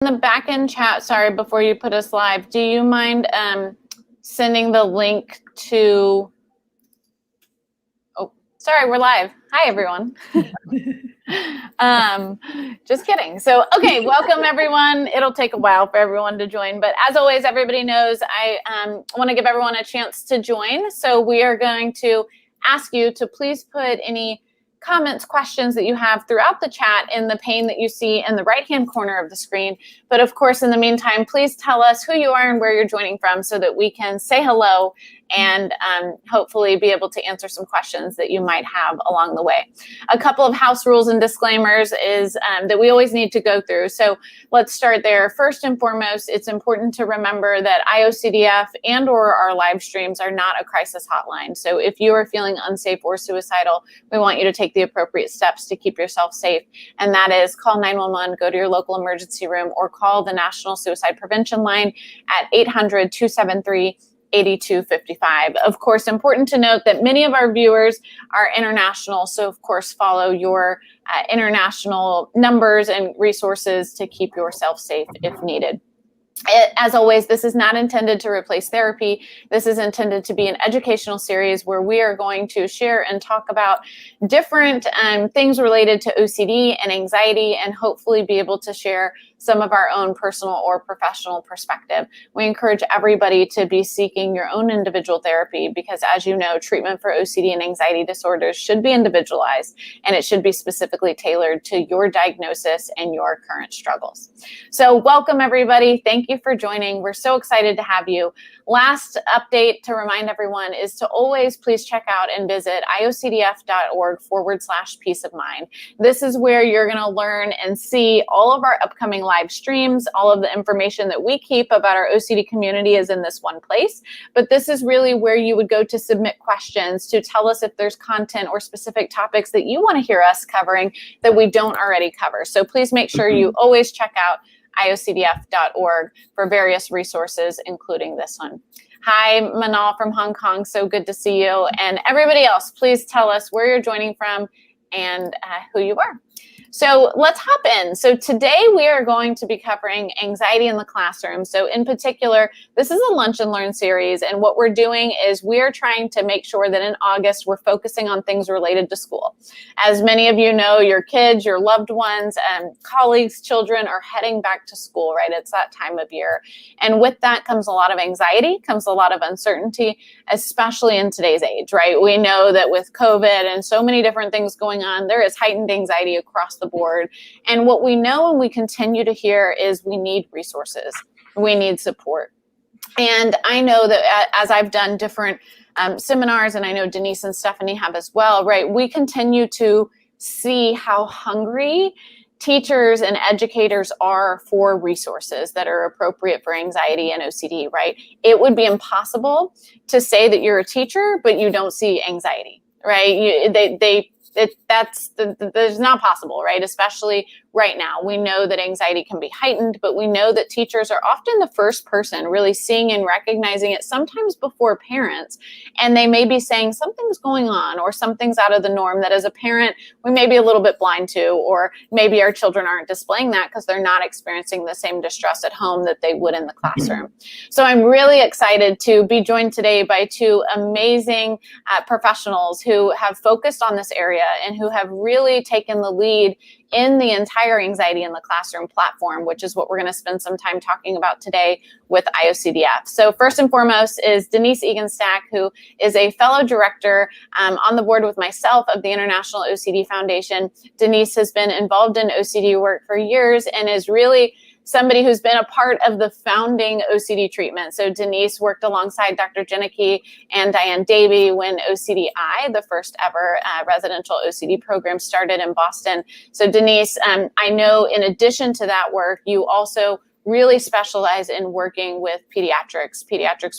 In the back-end chat, sorry, before you put us live, do you mind sending the link to, oh, sorry, we're live. Hi, everyone. Just kidding. So, okay, welcome everyone. It'll take a while for everyone to join, but as always, everybody knows I want to give everyone a chance to join. So we are going to ask you to please put any comments, questions that you have throughout the chat in the pane that you see in the right-hand corner of the screen. But of course, in the meantime, please tell us who you are and where you're joining from so that we can say hello and hopefully be able to answer some questions that you might have along the way. A couple of house rules and disclaimers is that we always need to go through. So let's start there. First and foremost, it's important to remember that IOCDF and or our live streams are not a crisis hotline. So if you are feeling unsafe or suicidal, we want you to take the appropriate steps to keep yourself safe. And that is call 911, go to your local emergency room, or call the National Suicide Prevention Line at 800-273-8255. Of course, important to note that many of our viewers are international, so of course follow your international numbers and resources to keep yourself safe if needed. As always, this is not intended to replace therapy. This is intended to be an educational series where we are going to share and talk about different things related to OCD and anxiety, and hopefully be able to share some of our own personal or professional perspective. We encourage everybody to be seeking your own individual therapy because, as you know, treatment for OCD and anxiety disorders should be individualized, and it should be specifically tailored to your diagnosis and your current struggles. So welcome, everybody. Thank you for joining. We're so excited to have you. Last update to remind everyone is to always please check out and visit iocdf.org/peace of mind. This is where you're going to learn and see all of our upcoming live streams. All of the information that we keep about our OCD community is in this one place, but this is really where you would go to submit questions, to tell us if there's content or specific topics that you want to hear us covering that we don't already cover. So please make sure you always check out iocdf.org for various resources, including this one. Hi, Manal from Hong Kong. So good to see you. And everybody else, please tell us where you're joining from and who you are. So let's hop in. So today we are going to be covering anxiety in the classroom. So in particular, this is a Lunch and Learn series. And what we're doing is we are trying to make sure that in August, we're focusing on things related to school. As many of you know, your kids, your loved ones, and colleagues, children are heading back to school, right? It's that time of year. And with that comes a lot of anxiety, comes a lot of uncertainty, especially in today's age, right? We know that with COVID and so many different things going on, there is heightened anxiety across the board. And what we know and we continue to hear is we need resources. We need support. And I know that as I've done different seminars, and I know Denise and Stephanie have as well, right? We continue to see how hungry teachers and educators are for resources that are appropriate for anxiety and OCD, right? It would be impossible to say that you're a teacher, but you don't see anxiety, right? That's not possible, right? Especially right now. We know that anxiety can be heightened, but we know that teachers are often the first person really seeing and recognizing it, sometimes before parents. And they may be saying something's going on or something's out of the norm that as a parent, we may be a little bit blind to, or maybe our children aren't displaying that because they're not experiencing the same distress at home that they would in the classroom. So I'm really excited to be joined today by two amazing professionals who have focused on this area and who have really taken the lead in the entire anxiety in the classroom platform, which is what we're going to spend some time talking about today with IOCDF. So first and foremost is Denise Egenstack, who is a fellow director on the board with myself of the International OCD Foundation. Denise has been involved in OCD work for years and is really somebody who's been a part of the founding OCD treatment. So Denise worked alongside Dr. Janicki and Diane Davy when OCDI, the first ever residential OCD program, started in Boston. So Denise, I know in addition to that work, you also really specialize in working with pediatrics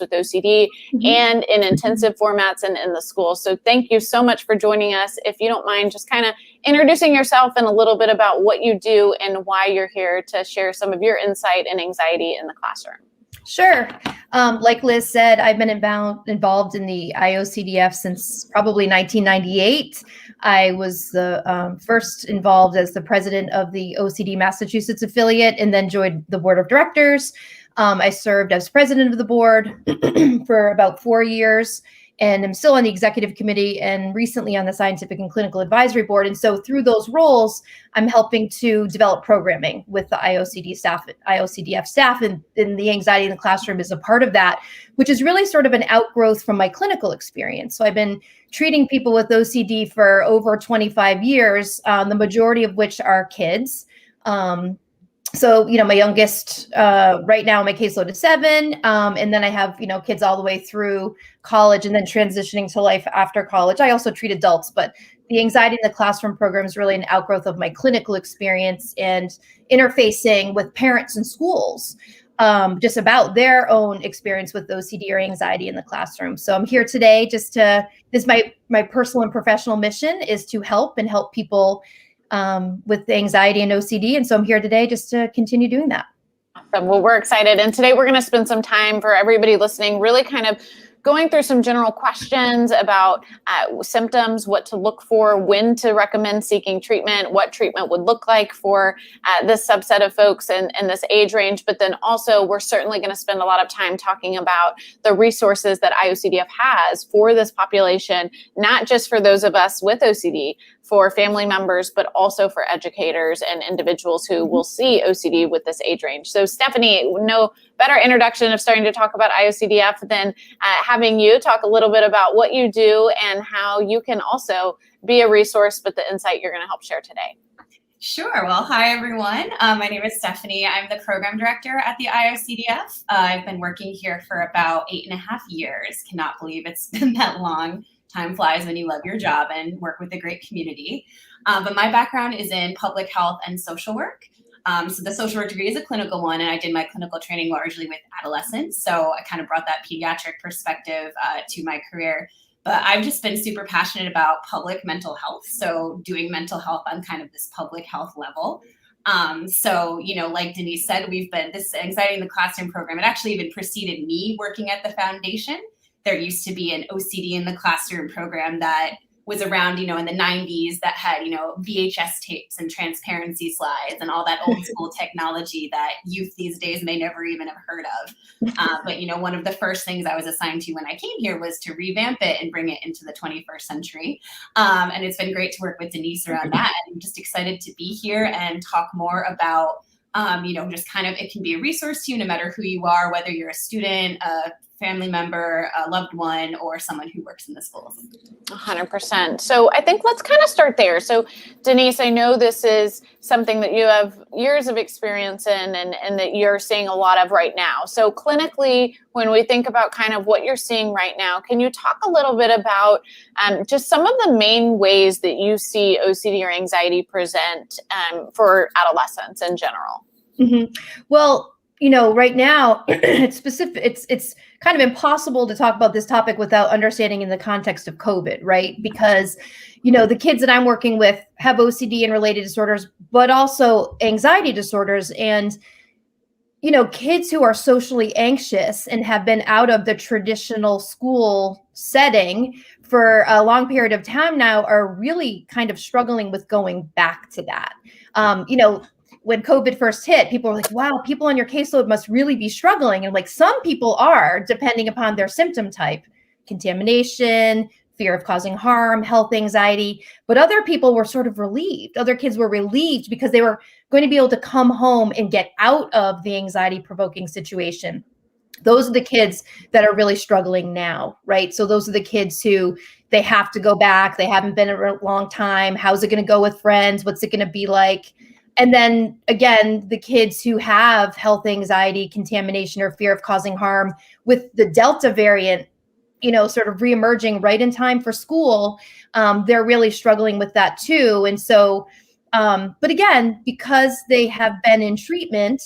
with OCD, and in intensive formats and in the school. So thank you so much for joining us. If you don't mind just kind of introducing yourself and a little bit about what you do and why you're here to share some of your insight and anxiety in the classroom. Sure. Like Liz said, I've been involved in the IOCDF since probably 1998. I was the first involved as the president of the OCD Massachusetts affiliate and then joined the board of directors. I served as president of the board for about 4 years, and I'm still on the executive committee and recently on the scientific and clinical advisory board. And so through those roles, I'm helping to develop programming with the IOCDF staff, and the anxiety in the classroom is a part of that, which is really sort of an outgrowth from my clinical experience. So I've been treating people with OCD for over 25 years, the majority of which are kids. So, my youngest right now, my caseload is 7. And then I have, kids all the way through college and then transitioning to life after college. I also treat adults, but the anxiety in the classroom program is really an outgrowth of my clinical experience and interfacing with parents and schools just about their own experience with OCD or anxiety in the classroom. So I'm here today this is my personal and professional mission is to help people with anxiety and OCD. And so I'm here today just to continue doing that. Awesome. Well, we're excited. And today we're going to spend some time for everybody listening, really kind of going through some general questions about symptoms, what to look for, when to recommend seeking treatment, what treatment would look like for this subset of folks in this age range. But then also, we're certainly going to spend a lot of time talking about the resources that IOCDF has for this population, not just for those of us with OCD, for family members, but also for educators and individuals who will see OCD with this age range. So Stephanie, no better introduction of starting to talk about IOCDF than having you talk a little bit about what you do and how you can also be a resource with the insight you're going to help share today. Sure. Well, hi, everyone. My name is Stephanie. I'm the program director at the IOCDF. I've been working here for about 8.5 years. Cannot believe it's been that long. Time flies when you love your job and work with a great community. But my background is in public health and social work. So the social work degree is a clinical one, and I did my clinical training largely with adolescents. So I kind of brought that pediatric perspective to my career. But I've just been super passionate about public mental health. So doing mental health on kind of this public health level. So, like Denise said, we've been this anxiety in the classroom program. It actually even preceded me working at the foundation. There used to be an OCD in the classroom program that was around, in the 90s that had, VHS tapes and transparency slides and all that old school technology that youth these days may never even have heard of. But, one of the first things I was assigned to when I came here was to revamp it and bring it into the 21st century. And it's been great to work with Denise around that. I'm just excited to be here and talk more about, just kind of, it can be a resource to you no matter who you are, whether you're a student, a family member, a loved one, or someone who works in the schools. 100%. So I think let's kind of start there. So Denise, I know this is something that you have years of experience in and that you're seeing a lot of right now. So clinically, when we think about kind of what you're seeing right now, can you talk a little bit about just some of the main ways that you see OCD or anxiety present for adolescents in general? Mm-hmm. Well, right now it's kind of impossible to talk about this topic without understanding in the context of COVID, right? Because, the kids that I'm working with have OCD and related disorders, but also anxiety disorders. And, kids who are socially anxious and have been out of the traditional school setting for a long period of time now are really kind of struggling with going back to that. When COVID first hit, people were like, wow, people on your caseload must really be struggling. And some people are, depending upon their symptom type, contamination, fear of causing harm, health anxiety. But other people were sort of relieved. Other kids were relieved because they were going to be able to come home and get out of the anxiety provoking situation. Those are the kids that are really struggling now, right? So those are the kids who they have to go back. They haven't been in a long time. How's it going to go with friends? What's it going to be like? And then again, the kids who have health anxiety, contamination, or fear of causing harm with the Delta variant, sort of reemerging right in time for school, they're really struggling with that too. And so, but again, because they have been in treatment,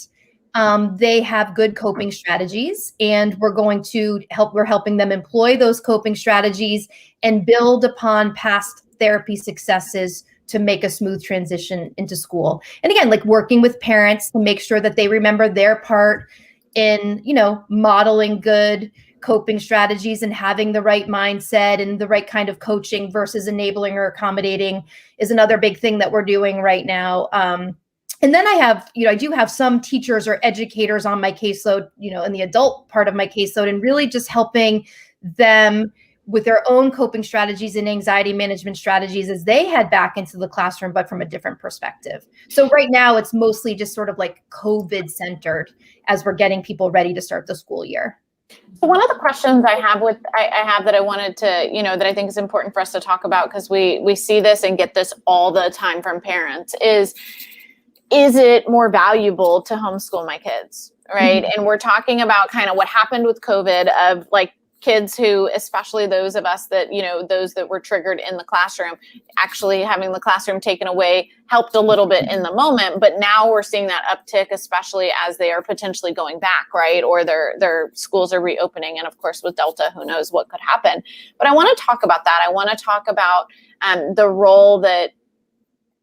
they have good coping strategies, and we're helping them employ those coping strategies and build upon past therapy successes to make a smooth transition into school. And again, working with parents to make sure that they remember their part in, you know, modeling good coping strategies and having the right mindset and the right kind of coaching versus enabling or accommodating is another big thing that we're doing right now. And then I do have some teachers or educators on my caseload, you know, in the adult part of my caseload, and really just helping them with their own coping strategies and anxiety management strategies as they head back into the classroom, but from a different perspective. So right now it's mostly just sort of like COVID centered as we're getting people ready to start the school year. So one of the questions I have that I wanted to, you know, that I think is important for us to talk about, because we see this and get this all the time from parents, is it more valuable to homeschool my kids, right? Mm-hmm. And we're talking about kind of what happened with COVID, of like kids who, especially those of us that, you know, those that were triggered in the classroom, actually having the classroom taken away helped a little bit in the moment. But now we're seeing that uptick, especially as they are potentially going back, right? Or their schools are reopening. And of course, with Delta, who knows what could happen. But I want to talk about that. I want to talk about the role that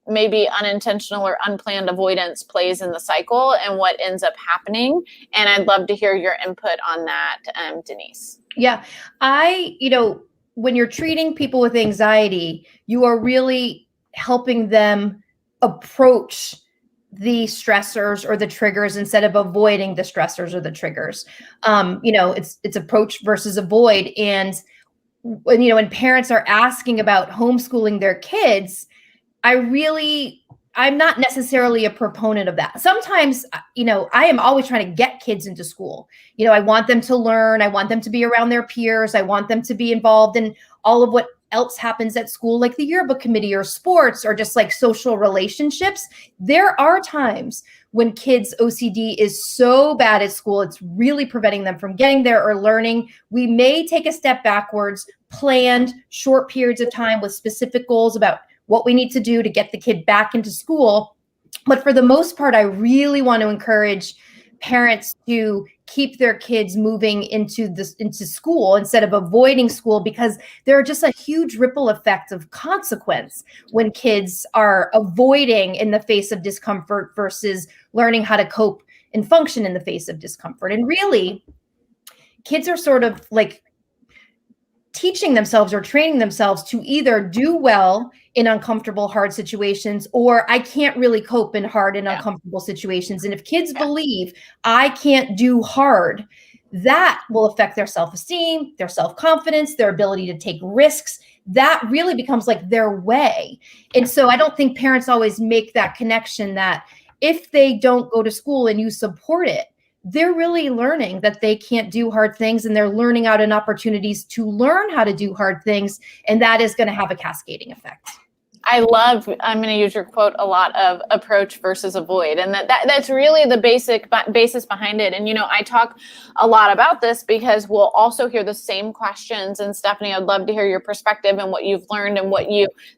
maybe unintentional or unplanned avoidance plays in the cycle and what ends up happening. And I'd love to hear your input on that, Denise. Yeah, when you're treating people with anxiety, you are really helping them approach the stressors or the triggers instead of avoiding the stressors or the triggers. It's approach versus avoid. And when parents are asking about homeschooling their kids, I'm not necessarily a proponent of that. Sometimes, I am always trying to get kids into school. I want them to learn. I want them to be around their peers. I want them to be involved in all of what else happens at school, like the yearbook committee or sports or just like social relationships. There are times when kids' OCD is so bad at school, it's really preventing them from getting there or learning. We may take a step backwards, planned short periods of time with specific goals about what we need to do to get the kid back into school. But for the most part, I really want to encourage parents to keep their kids moving into school instead of avoiding school, because there are just a huge ripple effect of consequence when kids are avoiding in the face of discomfort versus learning how to cope and function in the face of discomfort. And really, kids are sort of like teaching themselves or training themselves to either do well in uncomfortable, hard situations, or I can't really cope in hard and uncomfortable situations. And if kids believe I can't do hard, that will affect their self-esteem, their self-confidence, their ability to take risks. That really becomes like their way. And so I don't think parents always make that connection that if they don't go to school and you support it, they're really learning that they can't do hard things, and they're learning out in opportunities to learn how to do hard things. And that is going to have a cascading effect. I'm going to use your quote a lot, of approach versus avoid. And that's really the basis behind it. And, I talk a lot about this because we'll also hear the same questions. And Stephanie, I'd love to hear your perspective and what you've learned and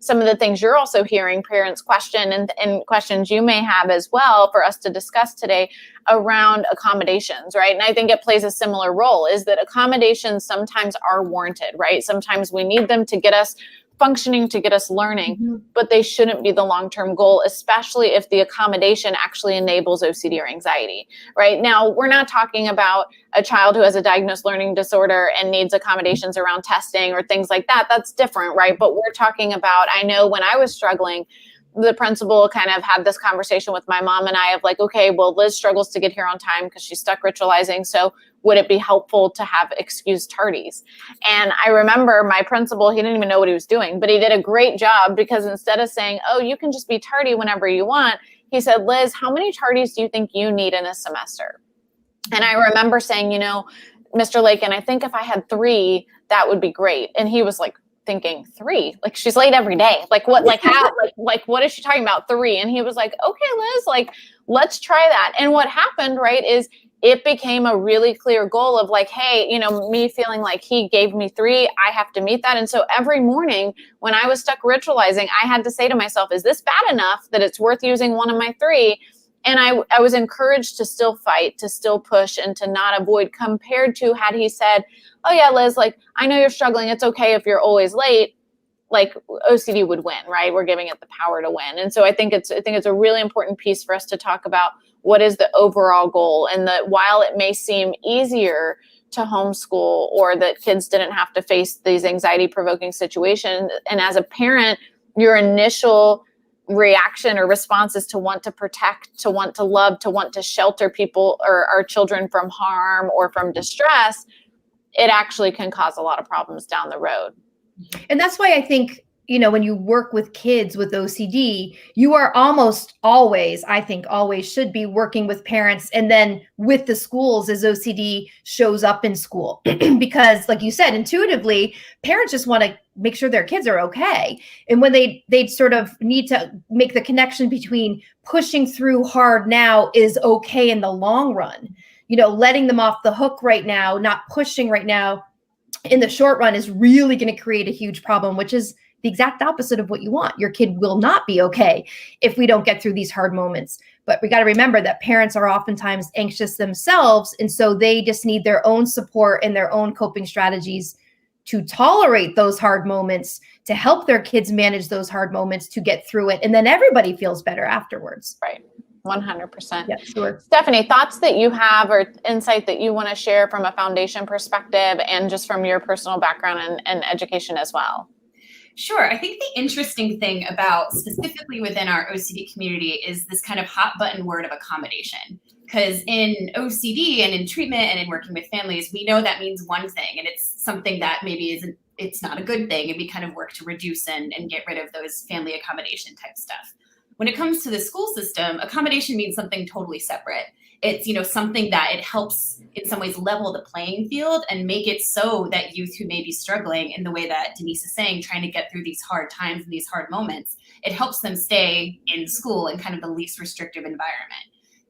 some of the things you're also hearing parents question and questions you may have as well for us to discuss today around accommodations, right? And I think it plays a similar role, is that accommodations sometimes are warranted, right? Sometimes we need them to get us functioning, to get us learning, but they shouldn't be the long-term goal, especially if the accommodation actually enables OCD or anxiety, right? Now, we're not talking about a child who has a diagnosed learning disorder and needs accommodations around testing or things like that. That's different, right? But we're talking about, I know when I was struggling, the principal kind of had this conversation with my mom and I of like, okay, well, Liz struggles to get here on time because she's stuck ritualizing. So would it be helpful to have excused tardies? And I remember my principal, he didn't even know what he was doing, but he did a great job, because instead of saying, oh, you can just be tardy whenever you want, he said, Liz, how many tardies do you think you need in a semester? And I remember saying, Mr. Lakin, I think if I had 3, that would be great. And he was like, thinking 3, like she's late every day. Like what, like how, like what is she talking about 3? And he was like, okay, Liz, like, let's try that. And what happened, right, is it became a really clear goal of like, hey, me feeling like he gave me 3, I have to meet that. And so every morning when I was stuck ritualizing, I had to say to myself, is this bad enough that it's worth using one of my 3? And I was encouraged to still fight, to still push, and to not avoid, compared to had he said, oh yeah, Liz, like, I know you're struggling. It's okay if you're always late. Like OCD would win, right? We're giving it the power to win. And so I think it's a really important piece for us to talk about what is the overall goal? And that while it may seem easier to homeschool, or that kids didn't have to face these anxiety-provoking situations, and as a parent, your initial reaction or response is to want to protect, to want to love, to want to shelter people or our children from harm or from distress, it actually can cause a lot of problems down the road. And that's why I think, when you work with kids with OCD, you are almost always, I think always should be working with parents and then with the schools as OCD shows up in school. Because like you said, intuitively, parents just want to make sure their kids are okay. And when they sort of need to make the connection between pushing through hard now is okay in the long run, letting them off the hook right now, not pushing right now in the short run is really going to create a huge problem, which is the exact opposite of what you want. Your kid will not be okay if we don't get through these hard moments. But we got to remember that parents are oftentimes anxious themselves. And so they just need their own support and their own coping strategies to tolerate those hard moments, to help their kids manage those hard moments, to get through it. And then everybody feels better afterwards. Right. 100%. Yeah, sure. Stephanie, thoughts that you have or insight that you want to share from a foundation perspective and just from your personal background and education as well? Sure. I think the interesting thing about specifically within our OCD community is this kind of hot button word of accommodation. Because in OCD and in treatment and in working with families, we know that means one thing, and it's something that maybe it's not a good thing, and we kind of work to reduce and get rid of those family accommodation type stuff. When it comes to the school system, accommodation means something totally separate. It's, something that it helps in some ways level the playing field and make it so that youth who may be struggling in the way that Denise is saying, trying to get through these hard times and these hard moments, it helps them stay in school in kind of the least restrictive environment.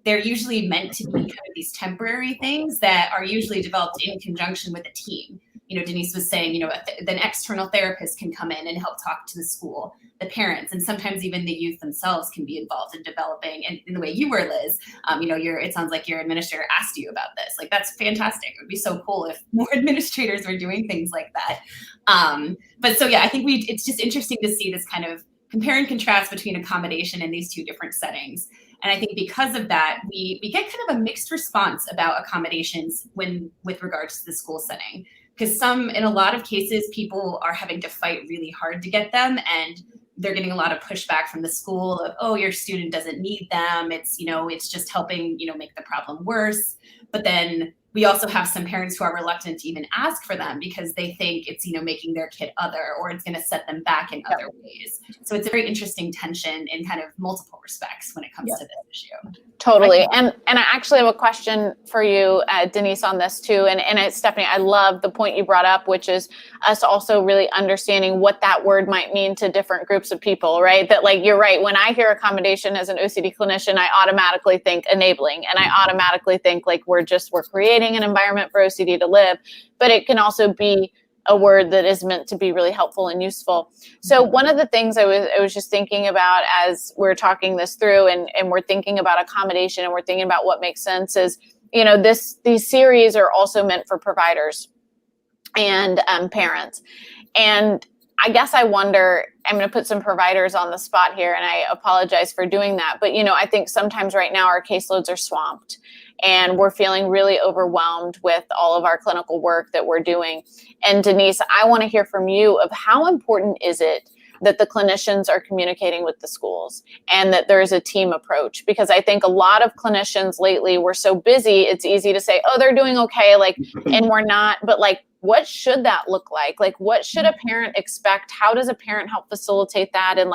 They're usually meant to be kind of these temporary things that are usually developed in conjunction with a team. Denise was saying, an external therapist can come in and help talk to the school, the parents, and sometimes even the youth themselves can be involved in developing. And in the way you were, Liz, it sounds like your administrator asked you about this. Like, that's fantastic. It would be so cool if more administrators were doing things like that. But so, yeah, I think it's just interesting to see this kind of compare and contrast between accommodation in these two different settings. And I think because of that, we get kind of a mixed response about accommodations with regards to the school setting. Because in a lot of cases, people are having to fight really hard to get them, and they're getting a lot of pushback from the school of, oh, your student doesn't need them. It's, it's just helping, make the problem worse. But then we also have some parents who are reluctant to even ask for them because they think it's, making their kid other, or it's going to set them back in other ways. So it's a very interesting tension in kind of multiple respects when it comes to this issue. Totally. And I actually have a question for you, Denise, on this too. And Stephanie, I love the point you brought up, which is us also really understanding what that word might mean to different groups of people, right? That, like, you're right. When I hear accommodation as an OCD clinician, I automatically think enabling, and I automatically think like we're creating an environment for OCD to live, but it can also be a word that is meant to be really helpful and useful. So one of the things I was just thinking about as we're talking this through and we're thinking about accommodation and we're thinking about what makes sense is, these series are also meant for providers and parents. And I guess I wonder, I'm going to put some providers on the spot here, and I apologize for doing that. But, I think sometimes right now our caseloads are swamped and we're feeling really overwhelmed with all of our clinical work that we're doing. And Denise, I want to hear from you of how important is it that the clinicians are communicating with the schools and that there is a team approach? Because I think a lot of clinicians lately, we're so busy, it's easy to say, oh, they're doing okay, and we're not. But what should that look like? Like, what should a parent expect? How does a parent help facilitate that? And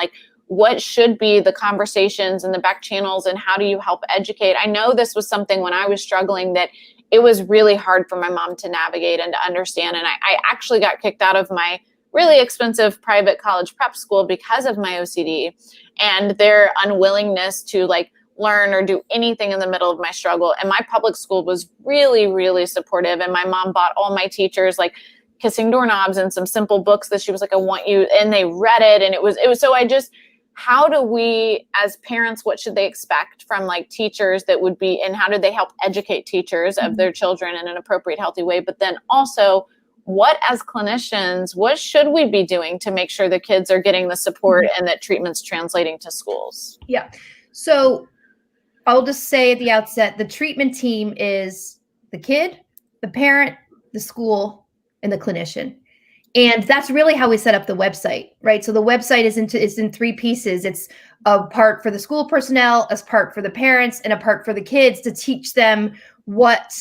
what should be the conversations and the back channels, and how do you help educate? I know this was something when I was struggling that it was really hard for my mom to navigate and to understand. And I actually got kicked out of my really expensive private college prep school because of my OCD and their unwillingness to learn or do anything in the middle of my struggle. And my public school was really, really supportive. And my mom bought all my teachers Kissing Doorknobs and some simple books that she was like, I want you, and they read it. And it was, so how do we, as parents, what should they expect from teachers that would be, and how do they help educate teachers of their children in an appropriate, healthy way? But then also, what as clinicians, what should we be doing to make sure the kids are getting the support and that treatment's translating to schools? Yeah. So I'll just say at the outset, the treatment team is the kid, the parent, the school, and the clinician. And that's really how we set up the website, right? So the website is in three pieces. It's a part for the school personnel, a part for the parents, and a part for the kids to teach them what,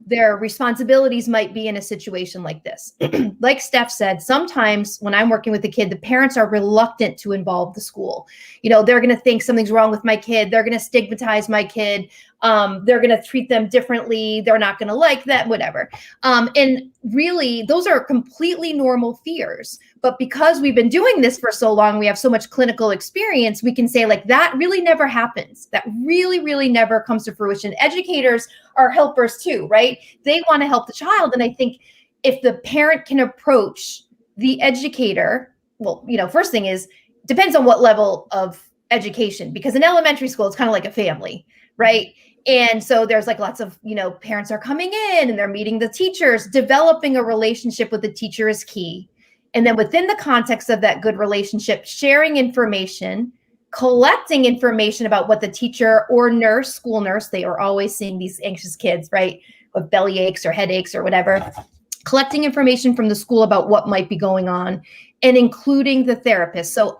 their responsibilities might be in a situation like this. Like Steph said, sometimes when I'm working with the kid, the parents are reluctant to involve the school. They're going to think something's wrong with my kid. They're going to stigmatize my kid. They're going to treat them differently. They're not going to like that, whatever. And really, those are completely normal fears. But because we've been doing this for so long, we have so much clinical experience, we can say like that really never happens. That really, really never comes to fruition. Educators are helpers too, right? They want to help the child. And I think if the parent can approach the educator, well, first thing is, depends on what level of education, because in elementary school, it's kind of like a family, right? And so there's like lots of, parents are coming in and they're meeting the teachers. Developing a relationship with the teacher is key. And then within the context of that good relationship, sharing information, collecting information about what the teacher or nurse, school nurse, they are always seeing these anxious kids, right? With belly aches or headaches or whatever. Collecting information from the school about what might be going on and including the therapist. So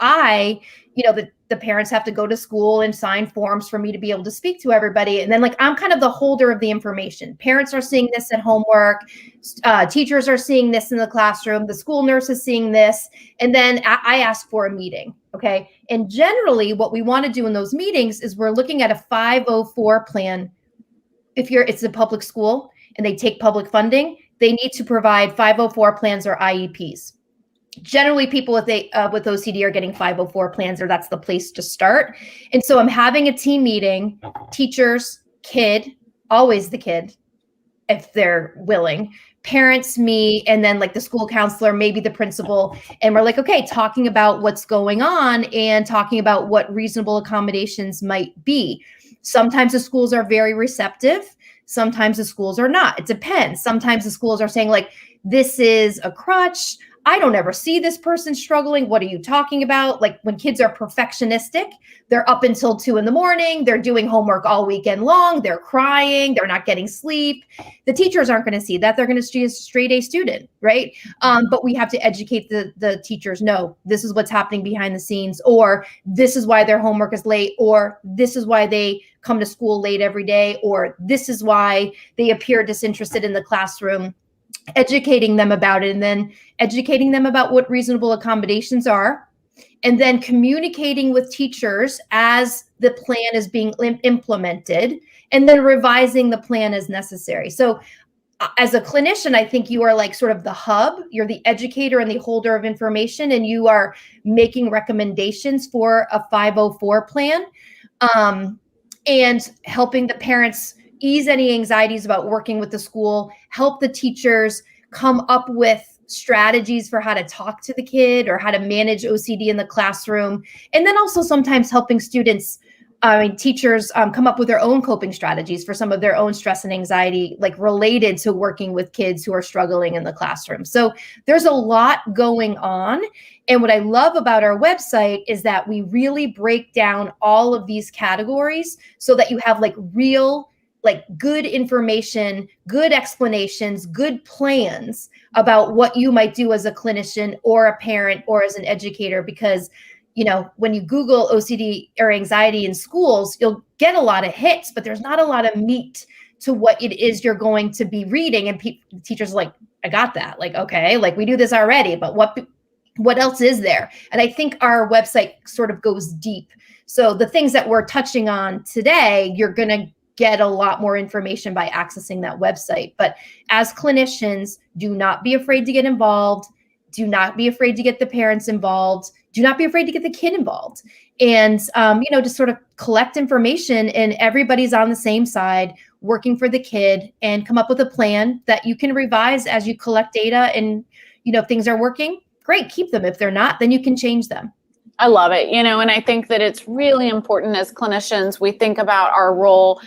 the parents have to go to school and sign forms for me to be able to speak to everybody. And then I'm kind of the holder of the information. Parents are seeing this at homework. Teachers are seeing this in the classroom. The school nurse is seeing this. And then I ask for a meeting. Okay. And generally what we want to do in those meetings is we're looking at a 504 plan. If it's a public school and they take public funding, they need to provide 504 plans or IEPs. Generally, people with OCD are getting 504 plans, or that's the place to start. And so I'm having a team meeting, teachers, kid, always the kid, if they're willing, parents, me, and then the school counselor, maybe the principal. And we're okay, talking about what's going on and talking about what reasonable accommodations might be. Sometimes the schools are very receptive. Sometimes the schools are not. It depends. Sometimes the schools are saying this is a crutch. I don't ever see this person struggling. What are you talking about? When kids are perfectionistic, they're up until 2 a.m. They're doing homework all weekend long. They're crying. They're not getting sleep. The teachers aren't going to see that. They're going to see a straight A student, right? But we have to educate the teachers. No, this is what's happening behind the scenes, or this is why their homework is late, or this is why they come to school late every day, or this is why they appear disinterested in the classroom. Educating them about it, and then educating them about what reasonable accommodations are, and then communicating with teachers as the plan is being implemented, and then revising the plan as necessary. So as a clinician, I think you are sort of the hub. You're the educator and the holder of information, and you are making recommendations for a 504 plan, and helping the parents ease any anxieties about working with the school, help the teachers come up with strategies for how to talk to the kid or how to manage OCD in the classroom. And then also sometimes helping teachers come up with their own coping strategies for some of their own stress and anxiety, related to working with kids who are struggling in the classroom. So there's a lot going on. And what I love about our website is that we really break down all of these categories so that you have real good information, good explanations, good plans about what you might do as a clinician or a parent or as an educator. Because, when you Google OCD or anxiety in schools, you'll get a lot of hits, but there's not a lot of meat to what it is you're going to be reading. And teachers are I got that. Okay, we do this already, but what else is there? And I think our website sort of goes deep. So the things that we're touching on today, you're going to get a lot more information by accessing that website. But as clinicians, do not be afraid to get involved. Do not be afraid to get the parents involved. Do not be afraid to get the kid involved. And, just sort of collect information, and everybody's on the same side working for the kid, and come up with a plan that you can revise as you collect data. And, if things are working, great, keep them. If they're not, then you can change them. I love it. And I think that it's really important as clinicians, we think about our role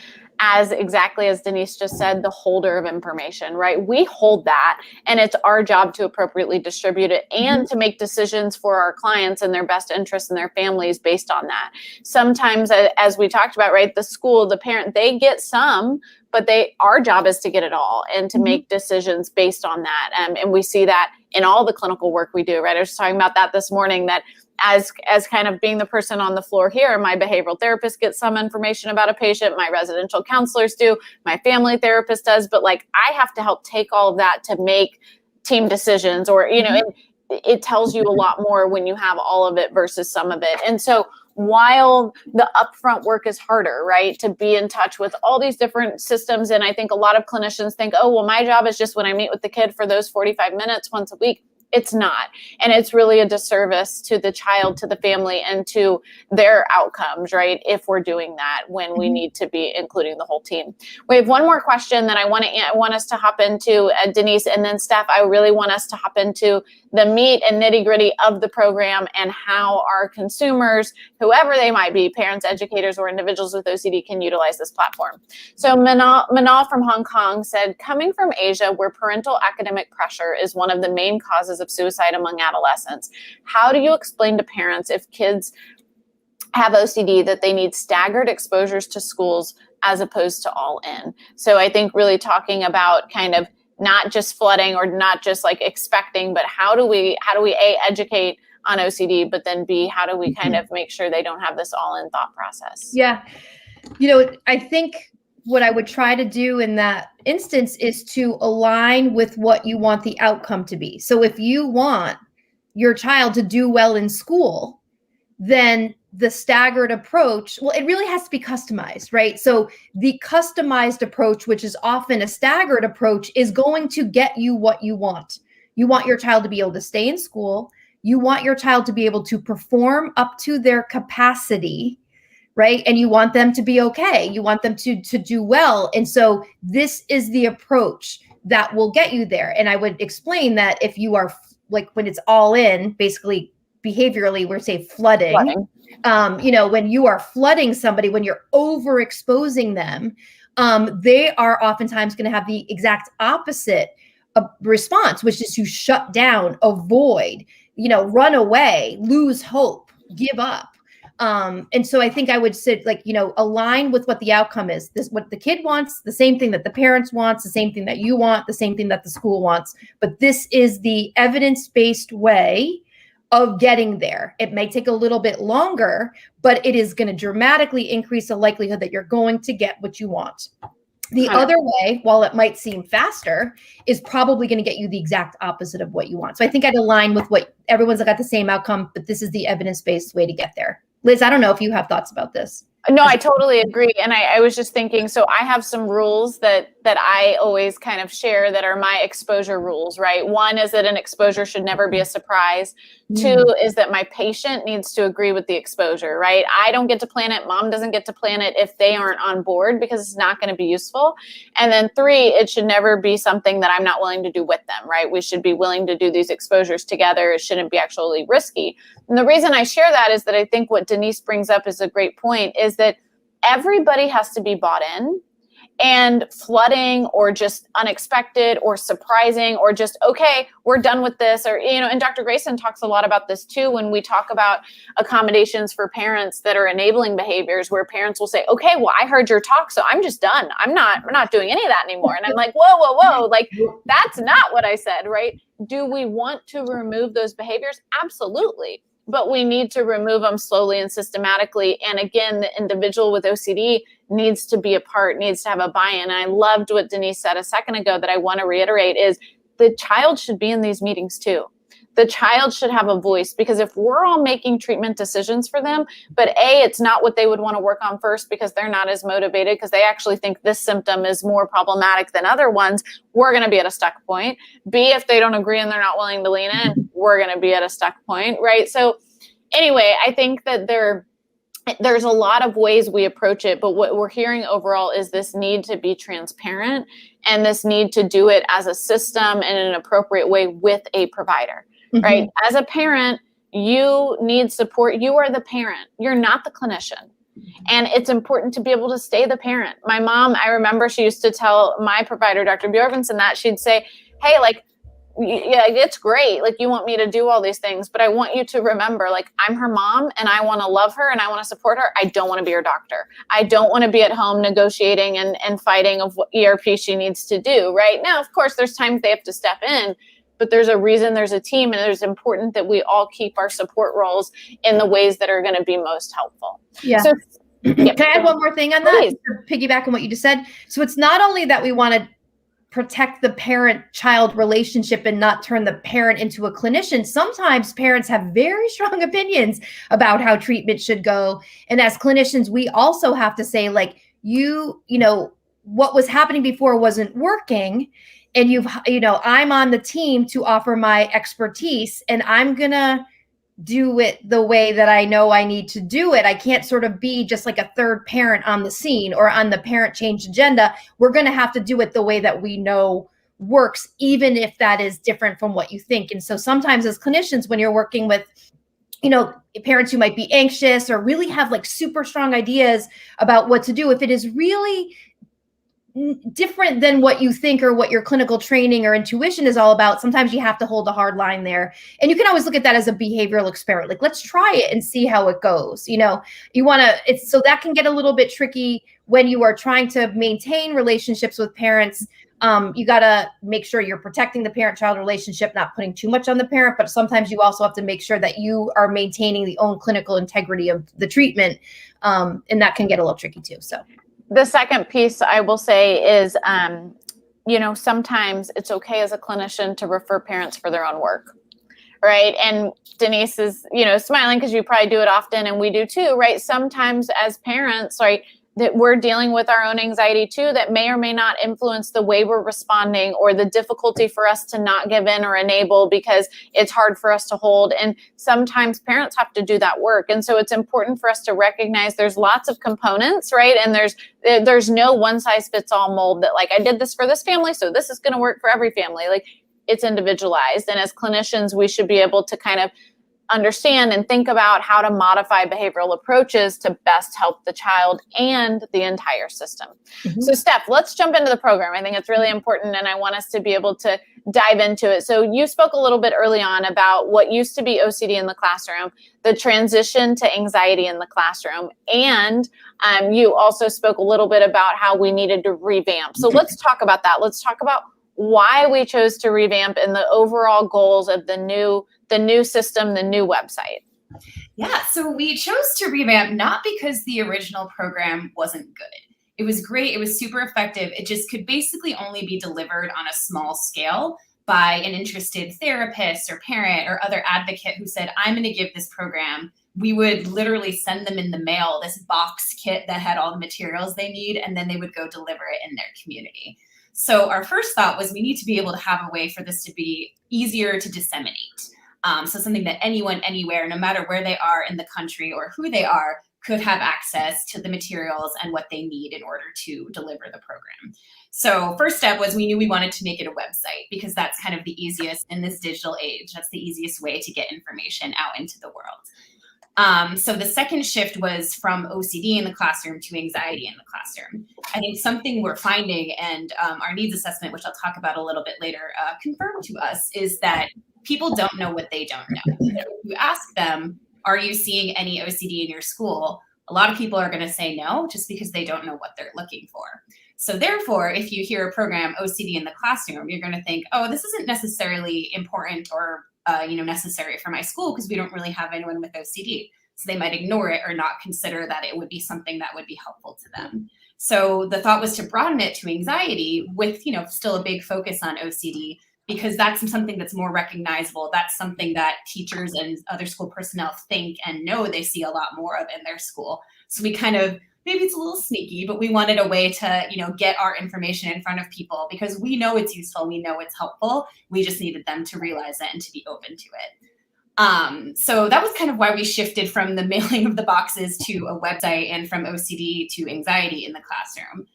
as exactly as Denise just said, the holder of information, right? We hold that, and it's our job to appropriately distribute it and to make decisions for our clients and their best interests and their families based on that. Sometimes, as we talked about, right, the school, the parent, they get some, but our job is to get it all and to make decisions based on that. And we see that in all the clinical work we do, right? I was talking about that this morning, that as kind of being the person on the floor here, my behavioral therapist gets some information about a patient, my residential counselors do, my family therapist does, but like I have to help take all of that to make team decisions, or, you know, it tells you a lot more when you have all of it versus some of it. And so while the upfront work is harder, right, to be in touch with all these different systems, and I think a lot of clinicians think, oh, well, my job is just when I meet with the kid for those 45 minutes once a week. It's not. And it's really a disservice to the child, to the family, and to their outcomes, right, if we're doing that when we need to be including the whole team. We have one more question that I want us to hop into, Denise, and then Steph, I really want us to hop into the meat and nitty gritty of the program and how our consumers, whoever they might be, parents, educators, or individuals with OCD, can utilize this platform. So Manal from Hong Kong said, coming from Asia, where parental academic pressure is one of the main causes of suicide among adolescents, how do you explain to parents if kids have OCD that they need staggered exposures to schools as opposed to all in? So I think really talking about kind of not just flooding or not just like expecting, but how do we A, educate on OCD, but then B, how do we kind of make sure they don't have this all in thought process? Yeah. You know, I think what I would try to do in that instance is to align with what you want the outcome to be. So if you want your child to do well in school, then the staggered approach, well, it really has to be customized, right? So the customized approach, which is often a staggered approach, is going to get you what you want. You want your child to be able to stay in school. You want your child to be able to perform up to their capacity, right? And you want them to be okay. You want them to do well. And so this is the approach that will get you there. And I would explain that if you are like, when it's all in, basically behaviorally, we're say flooding. You know, when you are flooding somebody, when you're overexposing them, they are oftentimes going to have the exact opposite response, which is to shut down, avoid, you know, run away, lose hope, give up. And so I think I would say, like, you know, align with what the outcome is. This, what the kid wants, the same thing that the parents wants, the same thing that you want, the same thing that the school wants. But this is the evidence-based way of getting there. It may take a little bit longer, but it is going to dramatically increase the likelihood that you're going to get what you want. The other way, while it might seem faster, is probably going to get you the exact opposite of what you want. So I think I'd align with what everyone's got the same outcome, but this is the evidence-based way to get there. Liz, I don't know if you have thoughts about this. No, I totally agree. And I was just thinking, so I have some rules that I always kind of share that are my exposure rules, right? One is that an exposure should never be a surprise. Two is that my patient needs to agree with the exposure, right? I don't get to plan it. Mom doesn't get to plan it if they aren't on board, because it's not going to be useful. And then three, it should never be something that I'm not willing to do with them, right? We should be willing to do these exposures together. It shouldn't be actually risky. And the reason I share that is that I think what Denise brings up is a great point, is that everybody has to be bought in, and flooding or just unexpected or surprising or just, okay, we're done with this. Or, you know, and Dr. Grayson talks a lot about this too, when we talk about accommodations for parents that are enabling behaviors, where parents will say, okay, well, I heard your talk, so I'm just done. we're not doing any of that anymore. And I'm like, whoa, like, that's not what I said, right? Do we want to remove those behaviors? Absolutely. But we need to remove them slowly and systematically. And again, the individual with OCD needs to be a part, needs to have a buy-in. And I loved what Denise said a second ago that I want to reiterate is the child should be in these meetings too. The child should have a voice, because if we're all making treatment decisions for them, but A, it's not what they would want to work on first because they're not as motivated, because they actually think this symptom is more problematic than other ones, we're going to be at a stuck point. B, if they don't agree and they're not willing to lean in, we're going to be at a stuck point, right? So anyway, I think that there's a lot of ways we approach it, but what we're hearing overall is this need to be transparent and this need to do it as a system and in an appropriate way with a provider. Right? As a parent, you need support. You are the parent. You're not the clinician, And it's important to be able to stay the parent. My mom, I remember she used to tell my provider, Dr. Bjorgensen, that she'd say, hey, like, yeah, it's great. Like, you want me to do all these things, but I want you to remember, like, I'm her mom and I want to love her and I want to support her. I don't want to be her doctor. I don't want to be at home negotiating and fighting of what ERP she needs to do. Right now, of course, there's times they have to step in, but there's a reason there's a team, and it's important that we all keep our support roles in the ways that are going to be most helpful. Yeah. So, Can I add one more thing on that? Please. To piggyback on what you just said. So it's not only that we want to protect the parent-child relationship and not turn the parent into a clinician. Sometimes parents have very strong opinions about how treatment should go. And as clinicians, we also have to say, like, you know, what was happening before wasn't working. And I'm on the team to offer my expertise, and I'm going to do it the way that I know I need to do it. I can't sort of be just like a third parent on the scene or on the parent change agenda. We're going to have to do it the way that we know works, even if that is different from what you think. And so sometimes as clinicians, when you're working with, parents who might be anxious or really have like super strong ideas about what to do, if it is really different than what you think or what your clinical training or intuition is all about, sometimes you have to hold a hard line there. And you can always look at that as a behavioral experiment. Like, let's try it and see how it goes. You want to, so that can get a little bit tricky when you are trying to maintain relationships with parents. You got to make sure you're protecting the parent-child relationship, not putting too much on the parent, but sometimes you also have to make sure that you are maintaining the own clinical integrity of the treatment. And that can get a little tricky too. So. The second piece I will say is, sometimes it's okay as a clinician to refer parents for their own work, right? And Denise is, smiling because you probably do it often, and we do too, right? Sometimes as parents, right, that we're dealing with our own anxiety too, that may or may not influence the way we're responding or the difficulty for us to not give in or enable because it's hard for us to hold. And sometimes parents have to do that work. And so it's important for us to recognize there's lots of components, right? And there's no one size fits all mold that, like, I did this for this family, so this is going to work for every family. Like, it's individualized. And as clinicians, we should be able to kind of understand and think about how to modify behavioral approaches to best help the child and the entire system. Mm-hmm. So Steph, let's jump into the program. I think it's really important, and I want us to be able to dive into it. So you spoke a little bit early on about what used to be OCD in the classroom, the transition to anxiety in the classroom, and you also spoke a little bit about how we needed to revamp. So let's talk about that. Let's talk about why we chose to revamp and the overall goals of the new system, the new website. Yeah, so we chose to revamp not because the original program wasn't good. It was great. It was super effective. It just could basically only be delivered on a small scale by an interested therapist or parent or other advocate who said, I'm going to give this program. We would literally send them in the mail this box kit that had all the materials they need, and then they would go deliver it in their community. So our first thought was we need to be able to have a way for this to be easier to disseminate. So something that anyone, anywhere, no matter where they are in the country or who they are, could have access to the materials and what they need in order to deliver the program. So first step was we knew we wanted to make it a website because that's kind of the easiest in this digital age. That's the easiest way to get information out into the world. So the second shift was from OCD in the classroom to anxiety in the classroom. I think something we're finding, and our needs assessment, which I'll talk about a little bit later, confirmed to us, is that people don't know what they don't know. If you ask them, are you seeing any OCD in your school? A lot of people are going to say no, just because they don't know what they're looking for. So therefore, if you hear a program OCD in the classroom, you're going to think, oh, this isn't necessarily important or necessary for my school because we don't really have anyone with OCD. So they might ignore it or not consider that it would be something that would be helpful to them. So the thought was to broaden it to anxiety with, still a big focus on OCD, because that's something that's more recognizable. That's something that teachers and other school personnel think and know they see a lot more of in their school. So we kind of, maybe it's a little sneaky, but we wanted a way to, get our information in front of people because we know it's useful. We know it's helpful. We just needed them to realize it and to be open to it. So that was kind of why we shifted from the mailing of the boxes to a website and from OCD to anxiety in the classroom.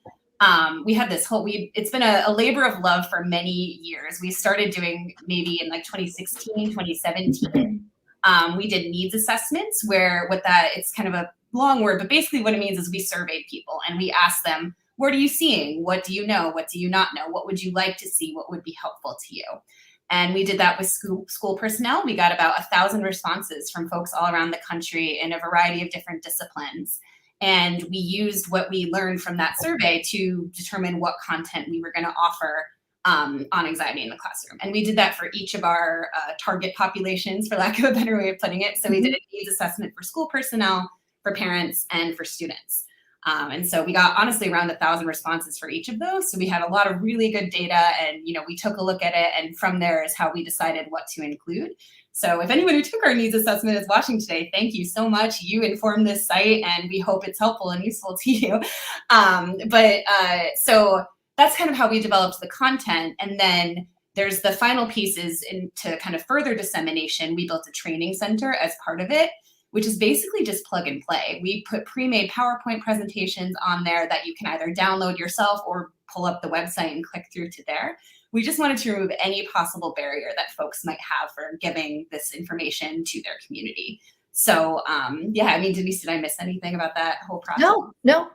We had this it's been a labor of love for many years. We started doing maybe in like 2016, 2017. We did needs assessments where it's kind of a long word, but basically what it means is we surveyed people and we asked them, what are you seeing? What do you know? What do you not know? What would you like to see? What would be helpful to you? And we did that with school personnel. We got about 1,000 responses from folks all around the country in a variety of different disciplines. And we used what we learned from that survey to determine what content we were going to offer on anxiety in the classroom. And we did that for each of our target populations, for lack of a better way of putting it. So we did a needs assessment for school personnel, for parents, and for students. And so we got honestly around 1,000 responses for each of those. So we had a lot of really good data, and we took a look at it, and from there is how we decided what to include. So if anyone who took our needs assessment is watching today, thank you so much. You informed this site, and we hope it's helpful and useful to you. So that's kind of how we developed the content. And then there's the final pieces to kind of further dissemination. We built a training center as part of it, which is basically just plug and play. We put pre-made PowerPoint presentations on there that you can either download yourself or pull up the website and click through to there. We just wanted to remove any possible barrier that folks might have for giving this information to their community. So Denise, did I miss anything about that whole process? No.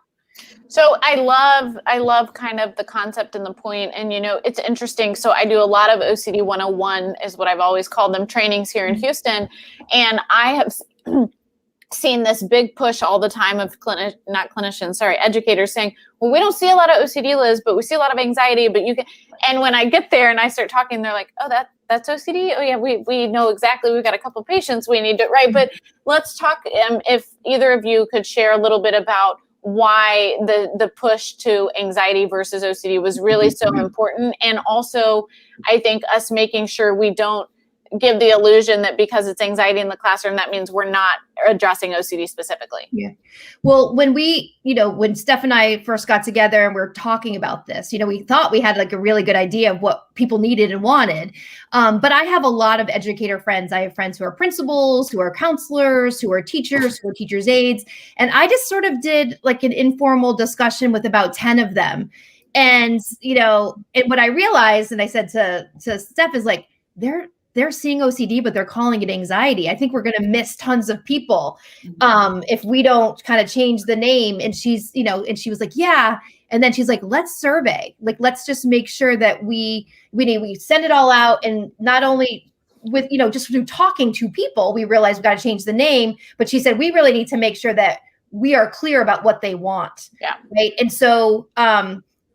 So I love kind of the concept and the point, and it's interesting. So I do a lot of OCD 101 is what I've always called them, trainings here in Houston, and I have seen this big push all the time of educators saying, well, we don't see a lot of OCD, Liz, but we see a lot of anxiety, but you can. And when I get there and I start talking, they're like, oh, that's OCD. Oh yeah, we know exactly. We've got a couple of patients we need to, right? But let's talk, if either of you could share a little bit about why the push to anxiety versus OCD was really so important. And also, I think us making sure we don't give the illusion that because it's anxiety in the classroom, that means we're not addressing OCD specifically. Yeah. Well, when when Steph and I first got together and we were talking about this, we thought we had like a really good idea of what people needed and wanted. But I have a lot of educator friends. I have friends who are principals, who are counselors, who are teachers, who are teachers' aides. And I just sort of did like an informal discussion with about 10 of them. And, and what I realized, and I said to Steph, is like, they're seeing OCD, but they're calling it anxiety. I think we're going to miss tons of people if we don't kind of change the name. And she's, and she was like, yeah. And then she's like, let's survey. Like, let's just make sure that we send it all out. And not only with, just through talking to people, we realized we got to change the name. But she said, we really need to make sure that we are clear about what they want. Yeah. Right. And so,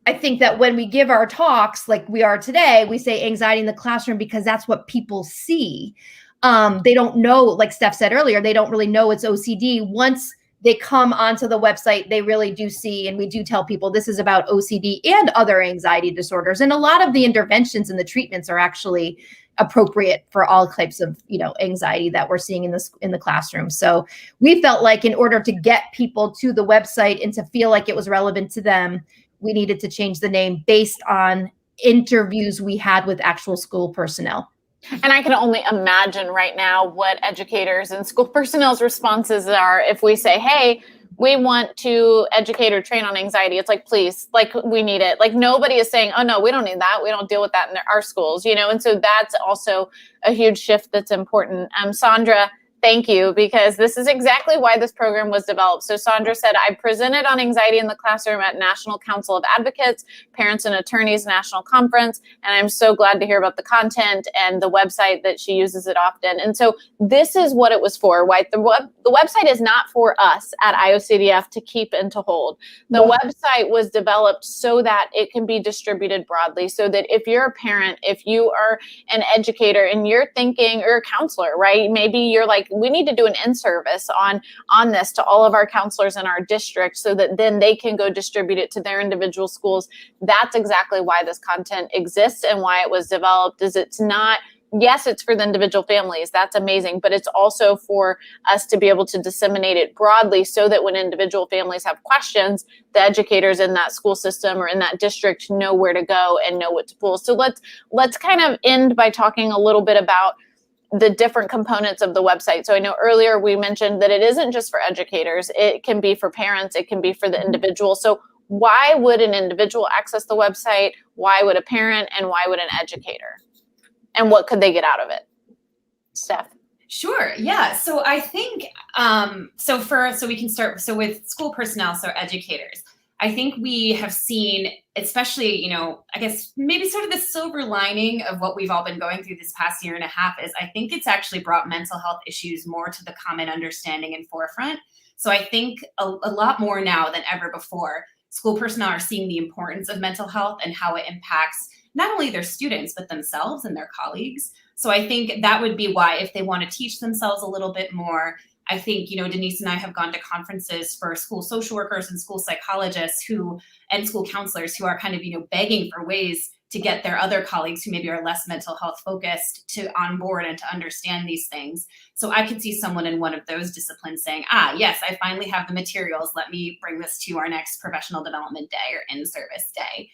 I think that when we give our talks like we are today, we say anxiety in the classroom because that's what people see. They don't know, like Steph said earlier, they don't really know it's OCD. Once they come onto the website, they really do see, and we do tell people this is about OCD and other anxiety disorders. And a lot of the interventions and the treatments are actually appropriate for all types of, anxiety that we're seeing in the classroom. So we felt like in order to get people to the website and to feel like it was relevant to them, we needed to change the name based on interviews we had with actual school personnel. And I can only imagine right now what educators and school personnel's responses are if we say, hey, we want to educate or train on anxiety. It's like, please, like we need it. Like nobody is saying, oh no, we don't need that. We don't deal with that in our schools, and so that's also a huge shift that's important. Sandra, thank you, because this is exactly why this program was developed. So Sandra said, I presented on anxiety in the classroom at National Council of Advocates, Parents and Attorneys National Conference, and I'm so glad to hear about the content and the website that she uses it often. And so this is what it was for, right? The website is not for us at IOCDF to keep and to hold. The website was developed so that it can be distributed broadly, so that if you're a parent, if you are an educator and you're thinking, or a counselor, right? Maybe you're like, we need to do an in-service on this to all of our counselors in our district so that then they can go distribute it to their individual schools. That's exactly why this content exists and why it was developed. Is it's not, yes, it's for the individual families. That's amazing. But it's also for us to be able to disseminate it broadly so that when individual families have questions, the educators in that school system or in that district know where to go and know what to pull. So let's kind of end by talking a little bit about the different components of the website. So I know earlier we mentioned that it isn't just for educators. It can be for parents. It can be for the individual. So why would an individual access the website? Why would a parent? And why would an educator? And what could they get out of it? Steph? Sure. Yeah. So I think so we can start with school personnel, so educators. I think we have seen, especially, I guess maybe sort of the silver lining of what we've all been going through this past year and a half is I think it's actually brought mental health issues more to the common understanding and forefront. So I think a lot more now than ever before, school personnel are seeing the importance of mental health and how it impacts not only their students, but themselves and their colleagues. So I think that would be why, if they want to teach themselves a little bit more, I think, Denise and I have gone to conferences for school social workers and school psychologists and school counselors who are kind of, begging for ways to get their other colleagues who maybe are less mental health focused to on board and to understand these things. So I could see someone in one of those disciplines saying, yes, I finally have the materials. Let me bring this to our next professional development day or in-service day.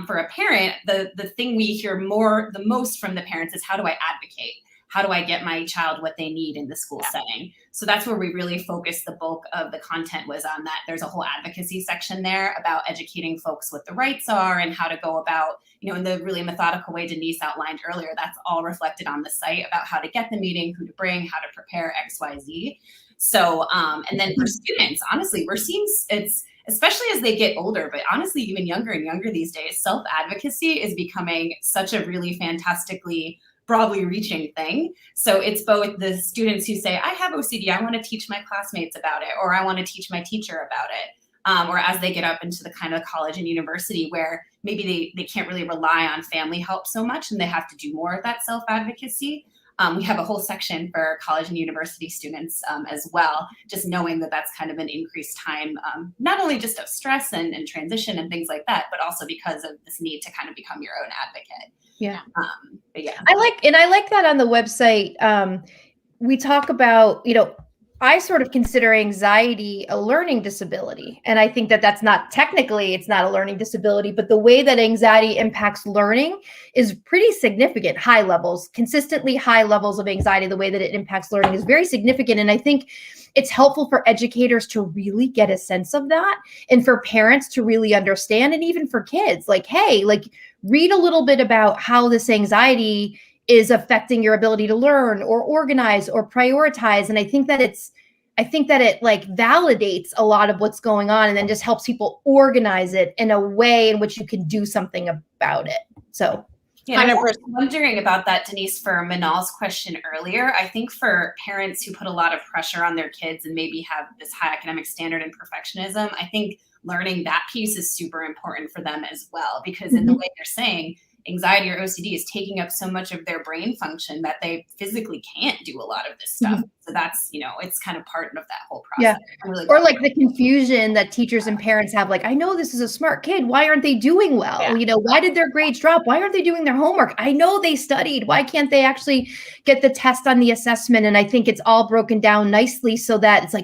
For a parent, the thing we hear the most from the parents is, how do I advocate? How do I get my child what they need in the school setting? So that's where we really focused the bulk of the content, was on that. There's a whole advocacy section there about educating folks what the rights are and how to go about, in the really methodical way Denise outlined earlier. That's all reflected on the site about how to get the meeting, who to bring, how to prepare, XYZ. So, and then for students, honestly, we're seeing it's, especially as they get older, but honestly, even younger and younger these days, self-advocacy is becoming such a really fantastically broadly reaching thing. So it's both the students who say, I have OCD, I want to teach my classmates about it, or I want to teach my teacher about it. Or as they get up into the kind of college and university where maybe they can't really rely on family help so much and they have to do more of that self-advocacy. We have a whole section for college and university students as well, just knowing that that's kind of an increased time, not only just of stress and transition and things like that, but also because of this need to kind of become your own advocate. Yeah. But yeah. I like that on the website. We talk about, I sort of consider anxiety a learning disability. And I think that that's not technically, it's not a learning disability, but the way that anxiety impacts learning is pretty significant. High levels, consistently high levels of anxiety, the way that it impacts learning is very significant. And I think it's helpful for educators to really get a sense of that, and for parents to really understand, and even for kids, like, hey, read a little bit about how this anxiety is affecting your ability to learn or organize or prioritize. And I think that it validates a lot of what's going on, and then just helps people organize it in a way in which you can do something about it. So yeah, I was wondering about that, Denise, for Manal's question earlier. I think for parents who put a lot of pressure on their kids and maybe have this high academic standard and perfectionism, I think learning that piece is super important for them as well, because in the way you're saying, anxiety or OCD is taking up so much of their brain function that they physically can't do a lot of this stuff. So that's, it's kind of part of that whole process. Yeah. Really, or the confusion that teachers and parents have, I know this is a smart kid. Why aren't they doing well? Yeah. Why did their grades drop? Why aren't they doing their homework? I know they studied. Why can't they actually get the test on the assessment? And I think it's all broken down nicely so that it's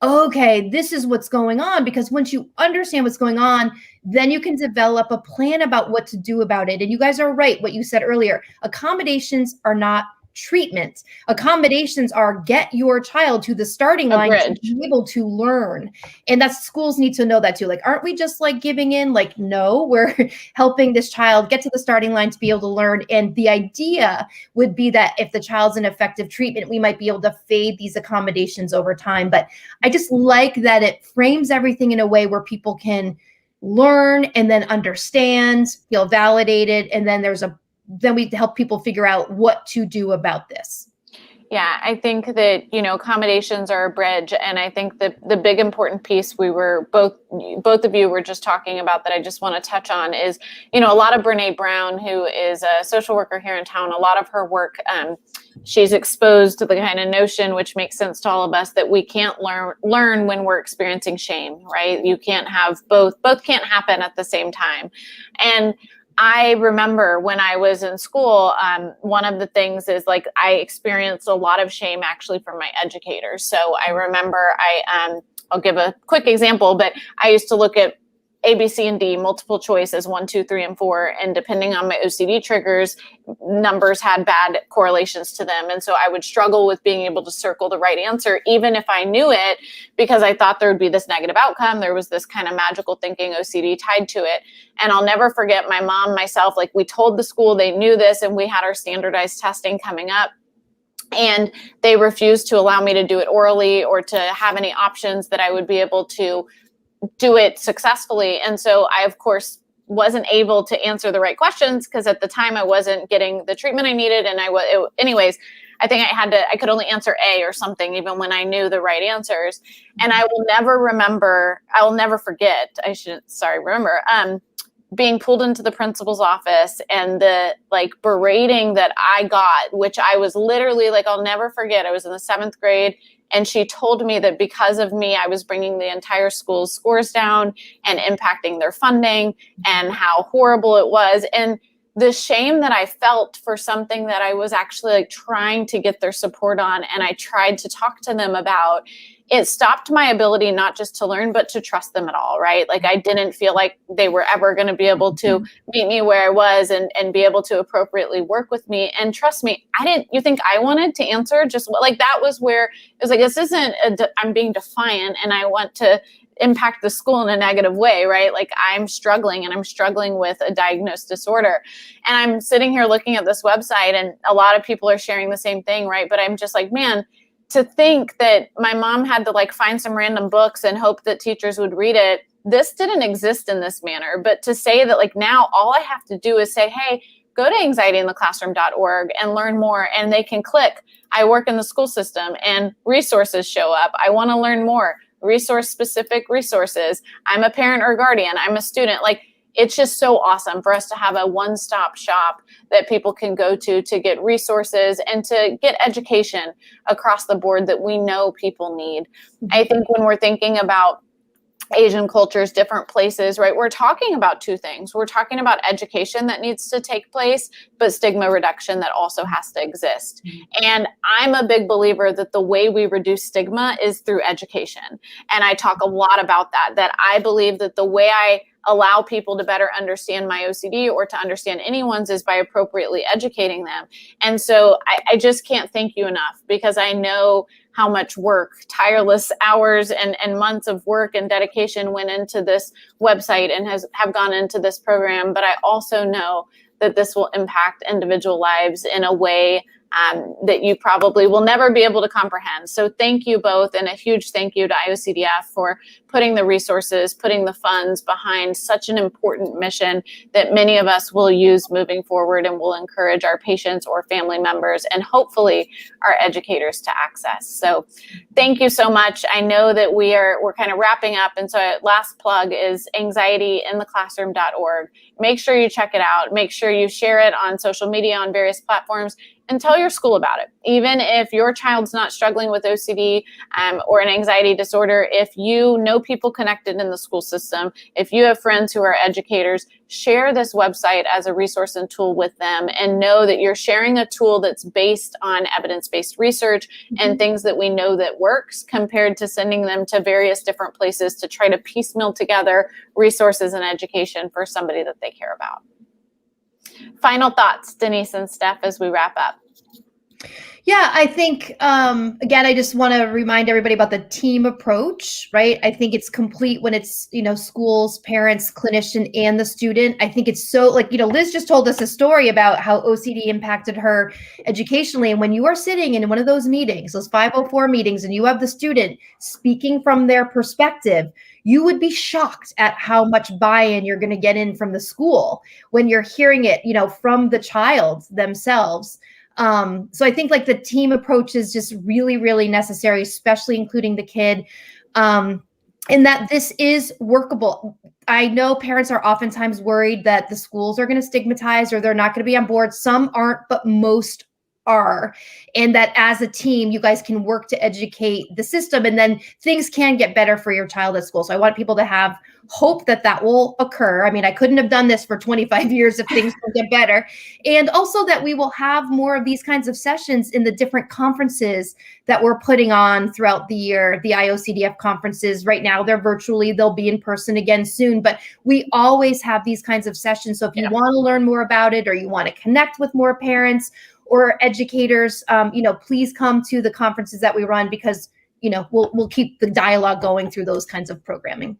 okay, this is what's going on. Because once you understand what's going on, then you can develop a plan about what to do about it. And you guys are right, what you said earlier. Accommodations are not treatment. Accommodations are get your child to the starting line to be able to learn. And that's, schools need to know that too. Aren't we just giving in? No, we're helping this child get to the starting line to be able to learn. And the idea would be that if the child's in effective treatment, we might be able to fade these accommodations over time. But I just like that it frames everything in a way where people can learn and then understand, feel validated, and then then we help people figure out what to do about this. Yeah, I think that, accommodations are a bridge. And I think that the big important piece we were both of you were just talking about that I just want to touch on is, a lot of Brene Brown, who is a social worker here in town, a lot of her work, she's exposed to the kind of notion, which makes sense to all of us, that we can't learn when we're experiencing shame, right? You can't have both can't happen at the same time. And I remember when I was in school, one of the things is I experienced a lot of shame actually from my educators. So I remember I'll give a quick example, but I used to look at A, B, C, and D, multiple choices, 1, 2, 3, and 4. And depending on my OCD triggers, numbers had bad correlations to them. And so I would struggle with being able to circle the right answer, even if I knew it, because I thought there would be this negative outcome. There was this kind of magical thinking OCD tied to it. And I'll never forget my mom, myself, we told the school, they knew this, and we had our standardized testing coming up. And they refused to allow me to do it orally or to have any options that I would be able to do it successfully. And so I, of course, wasn't able to answer the right questions because at the time I wasn't getting the treatment I needed. And anyways, I think I could only answer A or something, even when I knew the right answers. And I will never forget, being pulled into the principal's office and the berating that I got, which I was literally I'll never forget. I was in the 7th grade. And she told me that because of me, I was bringing the entire school's scores down and impacting their funding and how horrible it was. And the shame that I felt for something that I was actually trying to get their support on and I tried to talk to them about, it stopped my ability not just to learn, but to trust them at all, right? I didn't feel like they were ever going to be able to meet me where I was and be able to appropriately work with me. And trust me, you think I wanted to answer just that was where it was this isn't, I'm being defiant and I want to impact the school in a negative way, right? I'm struggling with a diagnosed disorder. And I'm sitting here looking at this website and a lot of people are sharing the same thing, right? But I'm just man, to think that my mom had to find some random books and hope that teachers would read it. This didn't exist in this manner. But to say that now all I have to do is say, hey, go to anxietyintheclassroom.org and learn more. And they can click, I work in the school system, and resources show up. I want to learn more, resource-specific resources. I'm a parent or guardian. I'm a student. It's just so awesome for us to have a one-stop shop that people can go to get resources and to get education across the board that we know people need. I think when we're thinking about Asian cultures, different places, right? We're talking about two things. We're talking about education that needs to take place, but stigma reduction that also has to exist. And I'm a big believer that the way we reduce stigma is through education. And I talk a lot about that I believe that the way I allow people to better understand my OCD or to understand anyone's is by appropriately educating them. And so I just can't thank you enough, because I know how much work, tireless hours and months of work and dedication went into this website and have gone into this program. But I also know that this will impact individual lives in a way that you probably will never be able to comprehend. So thank you both, and a huge thank you to IOCDF for putting the resources, putting the funds behind such an important mission that many of us will use moving forward and will encourage our patients or family members and hopefully our educators to access. So thank you so much. I know that we're kind of wrapping up, and so last plug is anxietyintheclassroom.org. Make sure you check it out. Make sure you share it on social media on various platforms, and tell your school about it. Even if your child's not struggling with OCD or an anxiety disorder, if you know people connected in the school system, if you have friends who are educators, share this website as a resource and tool with them, and know that you're sharing a tool that's based on evidence-based research and things that we know that works, compared to sending them to various different places to try to piecemeal together resources and education for somebody that they care about. Final thoughts, Denise and Steph, as we wrap up. Yeah, I think, again, I just want to remind everybody about the team approach, right? I think it's complete when it's, schools, parents, clinician, and the student. I think it's so Liz just told us a story about how OCD impacted her educationally. And when you are sitting in one of those meetings, those 504 meetings, and you have the student speaking from their perspective, you would be shocked at how much buy-in you're going to get in from the school when you're hearing it, from the child themselves. So I think the team approach is just really, really necessary, especially including the kid, and that this is workable. I know parents are oftentimes worried that the schools are going to stigmatize or they're not going to be on board. Some aren't, but most are. And that as a team, you guys can work to educate the system, and then things can get better for your child at school. So I want people to have hope that will occur. I mean, I couldn't have done this for 25 years if things don't get better. And also that we will have more of these kinds of sessions in the different conferences that we're putting on throughout the year. The IOCDF conferences right now, they're virtually, they'll be in person again soon, but we always have these kinds of sessions. So if you want to learn more about it, or you want to connect with more parents or educators, please come to the conferences that we run, because, we'll keep the dialogue going through those kinds of programming.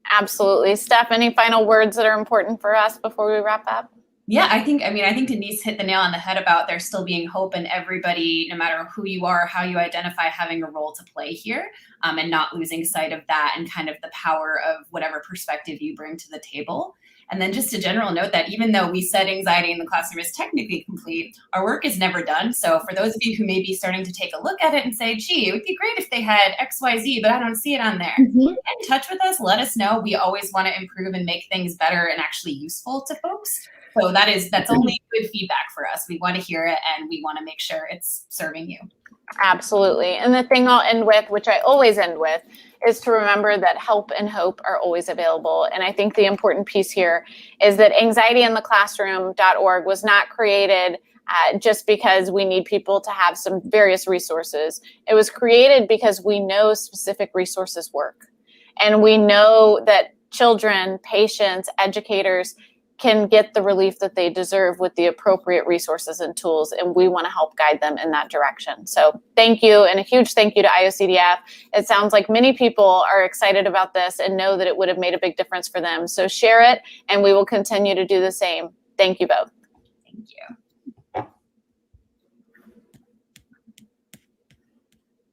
Absolutely. Steph, any final words that are important for us before we wrap up? Yeah, I think Denise hit the nail on the head about there still being hope and everybody, no matter who you are, how you identify, having a role to play here, and not losing sight of that and kind of the power of whatever perspective you bring to the table. And then just a general note that even though we said anxiety in the classroom is technically complete, our work is never done. So for those of you who may be starting to take a look at it and say, gee, it would be great if they had XYZ, but I don't see it on there. Mhm. Get in touch with us, let us know. We always want to improve and make things better and actually useful to folks. So that's only good feedback for us. We want to hear it and we want to make sure it's serving you. Absolutely. And the thing I'll end with, which I always end with, is to remember that help and hope are always available. And I think the important piece here is that anxietyintheclassroom.org was not created just because we need people to have some various resources. It was created because we know specific resources work. And we know that children, patients, educators can get the relief that they deserve with the appropriate resources and tools, and we want to help guide them in that direction. So thank you, and a huge thank you to IOCDF. It sounds like many people are excited about this and know that it would have made a big difference for them. So share it, and we will continue to do the same. Thank you both. Thank you.